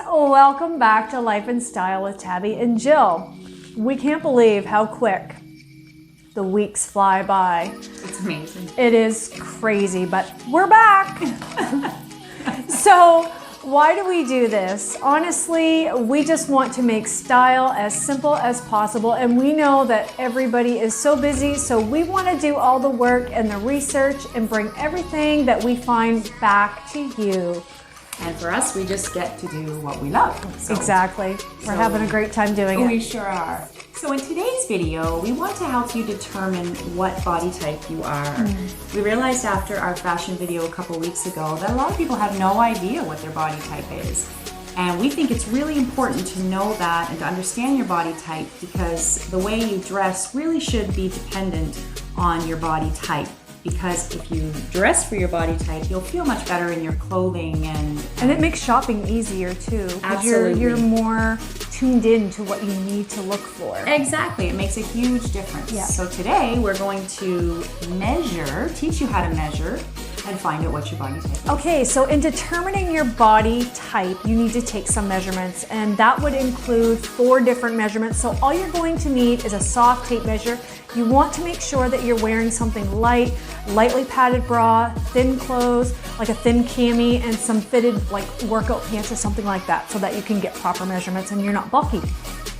welcome back to Life and Style with Tabby and Jill. We can't believe how quick the weeks fly by. It's amazing. It is crazy, but we're back. So why do we do this? Honestly, we just want to make style as simple as possible, and we know that everybody is so busy, so we want to do all the work and the research and bring everything that we find back to you. And for us, we just get to do what we love. So, Exactly. We're having a great time doing it. We sure are. So in today's video, we want to help you determine what body type you are. We realized after our fashion video a couple weeks ago that a lot of people have no idea what their body type is. And we think it's really important to know that and to understand your body type, because the way you dress really should be dependent on your body type. Because if you dress for your body type, you'll feel much better in your clothing and it makes shopping easier too. Absolutely. You're more tuned in to what you need to look for. Exactly, it makes a huge difference. Yeah. So today we're going to teach you how to measure and find out what your body type is. Okay, so in determining your body type, you need to take some measurements, and that would include 4 different measurements. So all you're going to need is a soft tape measure. You want to make sure that you're wearing something light, lightly padded bra, thin clothes, like a thin cami, and some fitted like workout pants or something like that, so that you can get proper measurements and you're not bulky.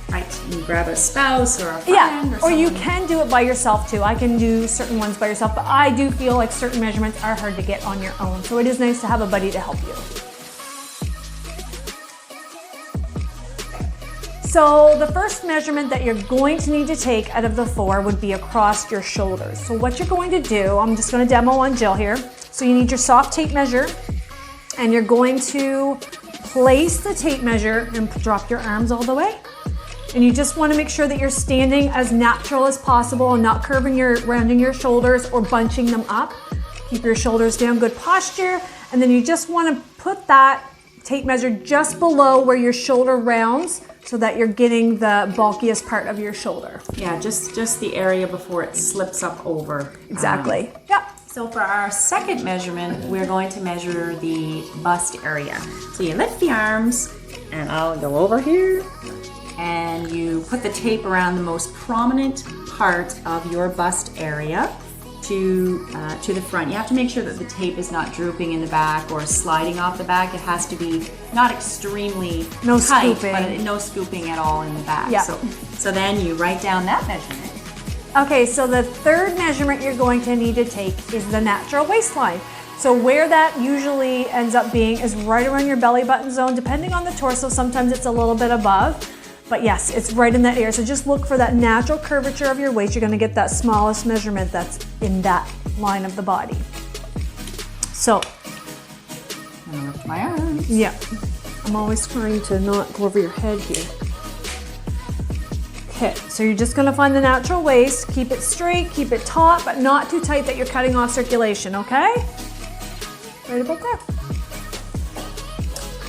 Right, you grab a spouse or a friend or you someone. can do it by yourself too. I can do certain ones by yourself, but I do feel like certain measurements are hard to get on your own. So it is nice to have a buddy to help you. So the first measurement that you're going to need to take out of the 4 would be across your shoulders. So what you're going to do, I'm just going to demo on Jill here. So you need your soft tape measure, and you're going to place the tape measure and drop your arms all the way. And you just want to make sure that you're standing as natural as possible and not rounding your shoulders or bunching them up. Keep your shoulders down, good posture. And then you just want to put that tape measure just below where your shoulder rounds, so that you're getting the bulkiest part of your shoulder. Yeah, just the area before it slips up over. Exactly. Yeah. So for our second measurement, we're going to measure the bust area. So you lift the arms, and I'll go over here, and you put the tape around the most prominent part of your bust area to the front. You have to make sure that the tape is not drooping in the back or sliding off the back. It has to be not extremely tight, scooping. but no scooping at all in the back. Yeah. So then you write down that measurement. Okay, so the third measurement you're going to need to take is the natural waistline. So where that usually ends up being is right around your belly button zone, depending on the torso. Sometimes it's a little bit above. But yes, it's right in that area. So just look for that natural curvature of your waist. You're going to get that smallest measurement that's in that line of the body. So, I'm gonna lift my arms. yeah, I'm always trying to not go over your head here. Okay, so you're just going to find the natural waist. Keep it straight, keep it taut, but not too tight that you're cutting off circulation, okay? Right about there.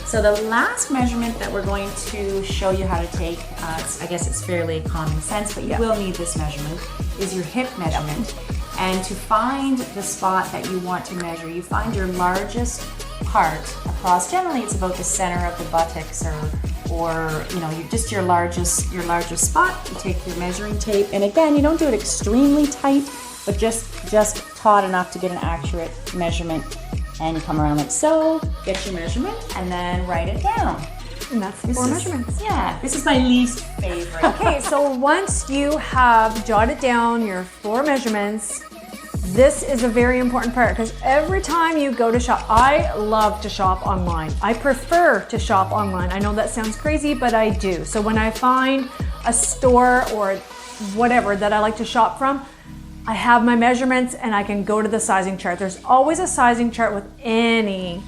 So the last measurement that we're going to show you how to take, I guess it's fairly common sense, but you will need this measurement, is your hip measurement. And to find the spot that you want to measure, you find your largest part across. Generally, it's about the center of the buttocks, or you know, just your largest spot. You take your measuring tape, and again, you don't do it extremely tight, but just taut enough to get an accurate measurement. And you come around like so, get your measurement, and then write it down. And that's the 4 measurements. Yeah, this is my least favorite. Okay, so once you have jotted down your 4 measurements, this is a very important part, because every time you go to shop, I love to shop online. I prefer to shop online. I know that sounds crazy, but I do. So when I find a store or whatever that I like to shop from, I have my measurements and I can go to the sizing chart. There's always a sizing chart with any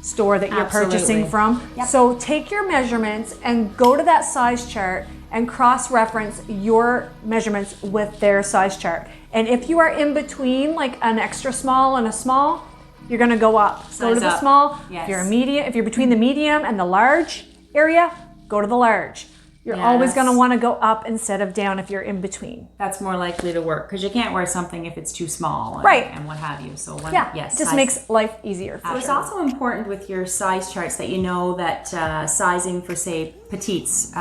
store that you're purchasing from. Yep. So take your measurements and go to that size chart and cross-reference your measurements with their size chart. And if you are in between, like an extra small and a small, you're gonna go up. Go to the small. Yes. If you're a medium, if you're between the medium and the large area, go to the large. You're always going to Yes. want to go up instead of down if you're in between. That's more likely to work because you can't wear something if it's too small and, Right. and what have you. So Yeah, yes, it just size- makes life easier. For So it's sure. also important with your size charts that you know that sizing for, say, petites,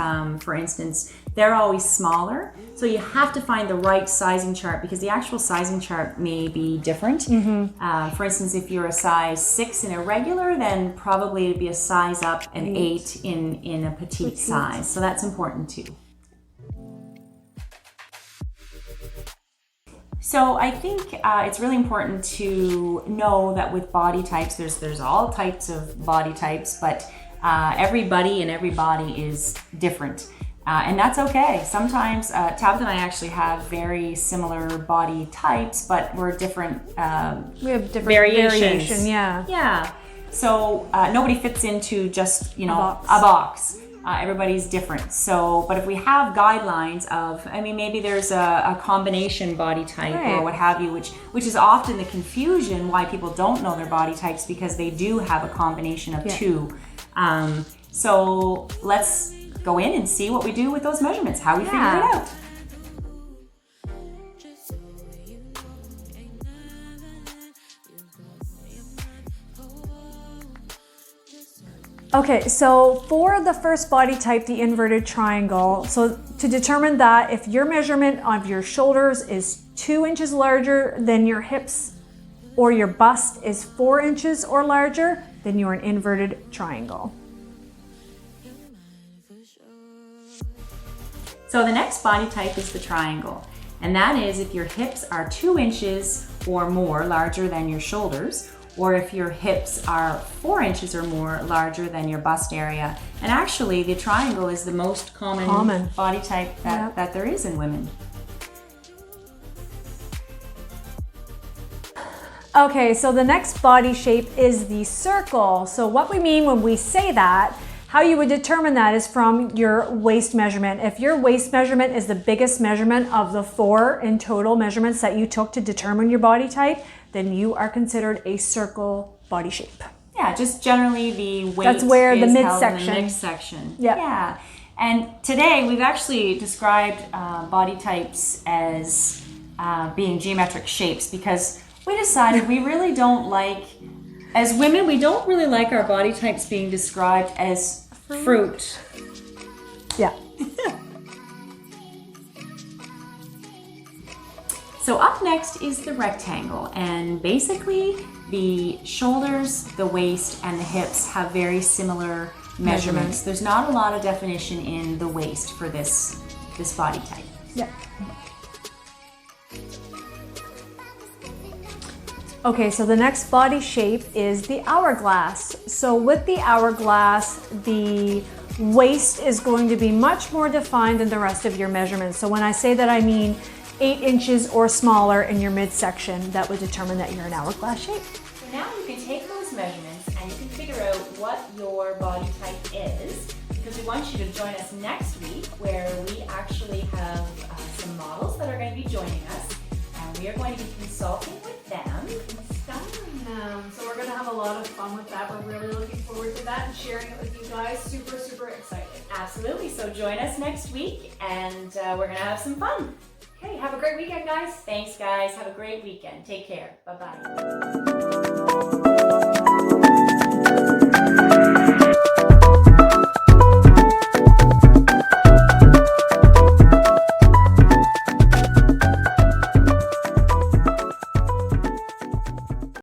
for instance, they're always smaller. So you have to find the right sizing chart because the actual sizing chart may be different. For instance, if you're a size 6 in a regular, then probably it'd be a size up an 8 in a petite size. So that's important too. So I think it's really important to know that with body types, there's all types of body types, but everybody and every body is different. And that's okay. Sometimes Tabitha and I actually have very similar body types, but we're different We have different variations. variation, yeah. Yeah. So nobody fits into just, you know, box. a box. Everybody's different. So, but if we have guidelines of, I mean, maybe there's a combination body type or Right. what have you, which is often the confusion why people don't know their body types because they do have a combination of Yeah. two. So let's go in and see what we do with those measurements, how we figure it out. Okay, so for the first body type, the inverted triangle, so to determine that if your measurement of your shoulders is 2 inches larger than your hips or your bust is 4 inches or larger, then you're an inverted triangle. So the next body type is the triangle, and that is if your hips are 2 inches or more larger than your shoulders, or if your hips are 4 inches or more larger than your bust area. And actually, the triangle is the most common. Body type that there is in women. Okay, so the next body shape is the circle. So what we mean when we say that, how you would determine that is from your waist measurement. If your waist measurement is the biggest measurement of the 4 in total measurements that you took to determine your body type, then you are considered a circle body shape. Yeah, just generally the weight That's where the is held in midsection. the midsection. Yep. Yeah. And today we've actually described body types as being geometric shapes because we decided we really don't like, as women, we don't really like our body types being described as fruit. Yeah. So up next is the rectangle, and basically the shoulders, the waist, and the hips have very similar measurements. There's not a lot of definition in the waist for this body type. Yeah. Okay, so the next body shape is the hourglass. So with the hourglass, the waist is going to be much more defined than the rest of your measurements. So when I say that, I mean 8 inches or smaller in your midsection. That would determine that you're an hourglass shape. So now you can take those measurements and you can figure out what your body type is, because we want you to join us next week where we actually have some models that are going to be joining us, and we are going to be consulting with them. Styling them. So we're gonna have a lot of fun with that. We're really looking forward to that and sharing it with you guys. Super, super excited. Absolutely. So join us next week and we're going to have some fun. Okay, have a great weekend, guys. Thanks, guys. Have a great weekend. Take care. Bye-bye.